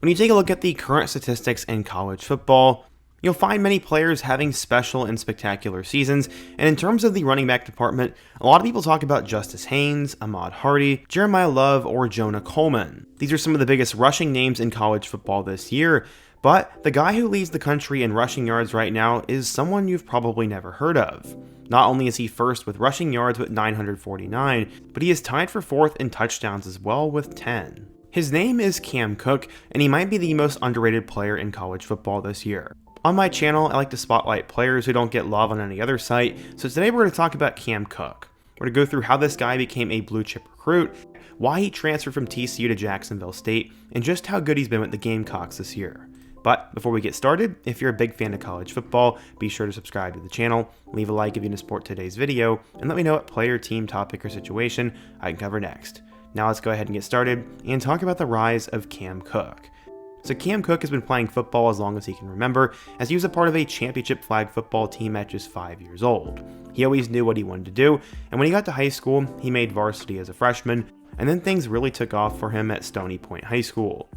When you take a look at the current statistics in college football, you'll find many players having special and spectacular seasons, and in terms of the running back department, a lot of people talk about Justice Haynes, Ahmad Hardy, Jeremiah Love, or Jonah Coleman. These are some of the biggest rushing names in college football this year, but the guy who leads the country in rushing yards right now is someone you've probably never heard of. Not only is he first with rushing yards with 949, but he is tied for fourth in touchdowns as well with 10. His name is Cam Cook, and he might be the most underrated player in college football this year. On my channel, I like to spotlight players who don't get love on any other site, so today we're going to talk about Cam Cook. We're going to go through how this guy became a blue chip recruit, why he transferred from TCU to Jacksonville State, and just how good he's been with the Gamecocks this year. But before we get started, if you're a big fan of college football, be sure to subscribe to the channel, leave a like if you want to support today's video, and let me know what player, team, topic, or situation I can cover next. Now let's go ahead and get started and talk about the rise of Cam Cook. So Cam Cook has been playing football as long as he can remember, as he was a part of a championship flag football team at just 5 years old. He always knew what he wanted to do, and when he got to high school, he made varsity as a freshman, and then things really took off for him at Stony Point High School.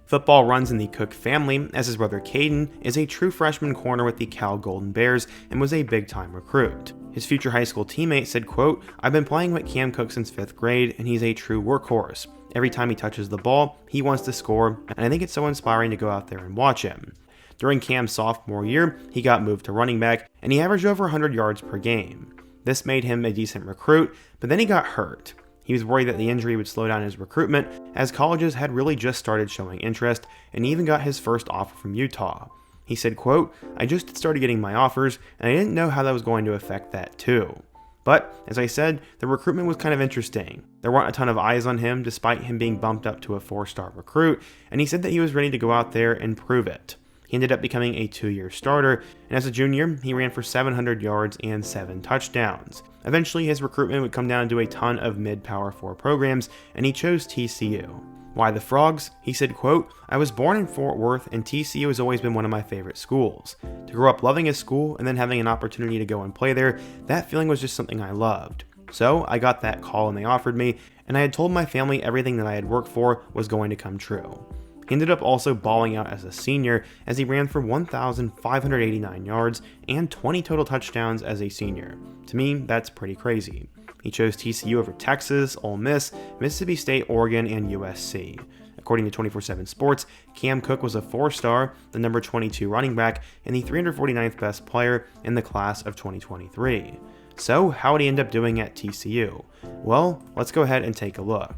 Football runs in the Cook family, as his brother Caden is a true freshman corner with the Cal Golden Bears and was a big-time recruit. His future high school teammate said, quote, "I've been playing with Cam Cook since 5th grade, and he's a true workhorse. Every time he touches the ball, he wants to score, and I think it's so inspiring to go out there and watch him." During Cam's sophomore year, he got moved to running back, and he averaged over 100 yards per game. This made him a decent recruit, but then he got hurt. He was worried that the injury would slow down his recruitment, as colleges had really just started showing interest, and he even got his first offer from Utah. He said, quote, "I just started getting my offers, and I didn't know how that was going to affect that too." But, as I said, the recruitment was kind of interesting. There weren't a ton of eyes on him, despite him being bumped up to a 4-star recruit, and he said that he was ready to go out there and prove it. He ended up becoming a 2-year starter, and as a junior, he ran for 700 yards and 7 touchdowns. Eventually, his recruitment would come down to a ton of mid-Power 4 programs, and he chose TCU. Why the Frogs? He said, quote, "I was born in Fort Worth, and TCU has always been one of my favorite schools. To grow up loving his school and then having an opportunity to go and play there, that feeling was just something I loved. So I got that call and they offered me, and I had told my family everything that I had worked for was going to come true." He ended up also balling out as a senior, as he ran for 1,589 yards and 20 total touchdowns as a senior. To me, that's pretty crazy. He chose TCU over Texas, Ole Miss, Mississippi State, Oregon, and USC. According to 24/7 Sports, Cam Cook was a 4-star, the number 22 running back, and the 349th best player in the class of 2023. So, how would he end up doing at TCU? Well, let's go ahead and take a look.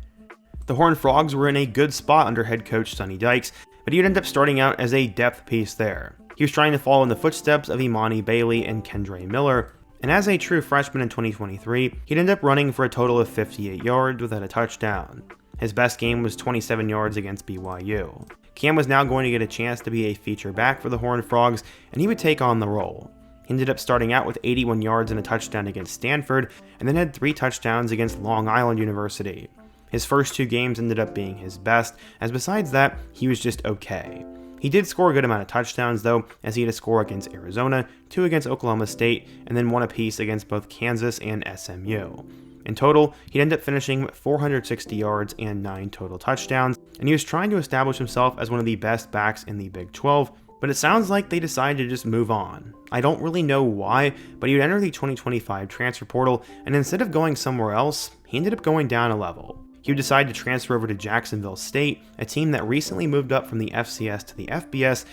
The Horned Frogs were in a good spot under head coach Sonny Dykes, but he would end up starting out as a depth piece there. He was trying to follow in the footsteps of Imani Bailey and Kendre Miller, and as a true freshman in 2023, he'd end up running for a total of 58 yards without a touchdown. His best game was 27 yards against BYU. Cam was now going to get a chance to be a feature back for the Horned Frogs, and he would take on the role. He ended up starting out with 81 yards and a touchdown against Stanford, and then had 3 touchdowns against Long Island University. His first 2 games ended up being his best, as besides that, he was just okay. He did score a good amount of touchdowns though, as he had a score against Arizona, 2 against Oklahoma State, and then 1 apiece against both Kansas and SMU. In total, he'd end up finishing with 460 yards and 9 total touchdowns, and he was trying to establish himself as one of the best backs in the Big 12, but it sounds like they decided to just move on. I don't really know why, but he would enter the 2025 transfer portal, and instead of going somewhere else, he ended up going down a level. He would decide to transfer over to Jacksonville State, a team that recently moved up from the FCS to the FBS,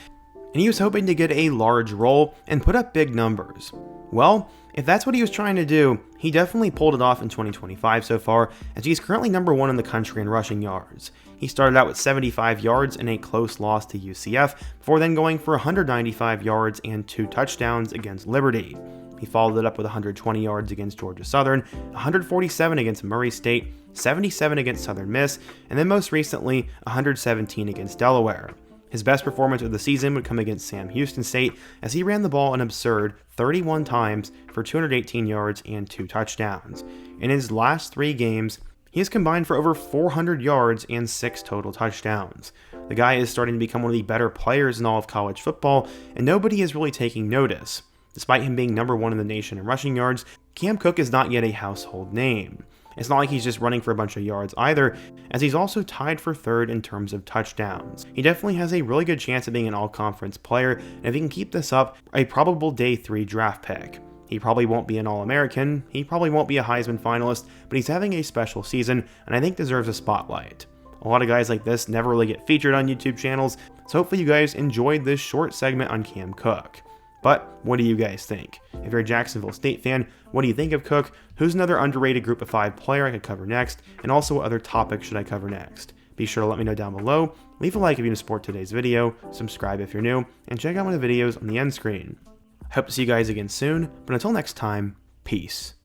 and he was hoping to get a large role and put up big numbers. Well, if that's what he was trying to do, he definitely pulled it off in 2025 so far, as he's currently number 1 in the country in rushing yards. He started out with 75 yards in a close loss to UCF, before then going for 195 yards and 2 touchdowns against Liberty. He followed it up with 120 yards against Georgia Southern, 147 against Murray State, 77 against Southern Miss, and then most recently, 117 against Delaware. His best performance of the season would come against Sam Houston State, as he ran the ball an absurd 31 times for 218 yards and 2 touchdowns. In his last 3 games, he has combined for over 400 yards and 6 total touchdowns. The guy is starting to become one of the better players in all of college football, and nobody is really taking notice. Despite him being number 1 in the nation in rushing yards, Cam Cook is not yet a household name. It's not like he's just running for a bunch of yards either, as he's also tied for third in terms of touchdowns. He definitely has a really good chance of being an all-conference player, and if he can keep this up, a probable day 3 draft pick. He probably won't be an All-American, he probably won't be a Heisman finalist, but he's having a special season, and I think deserves a spotlight. A lot of guys like this never really get featured on YouTube channels, so hopefully you guys enjoyed this short segment on Cam Cook. But what do you guys think? If you're a Jacksonville State fan, what do you think of Cook? Who's another underrated Group of 5 player I could cover next? And also, what other topics should I cover next? Be sure to let me know down below, leave a like if you want to support today's video, subscribe if you're new, and check out one of the videos on the end screen. I hope to see you guys again soon, but until next time, peace.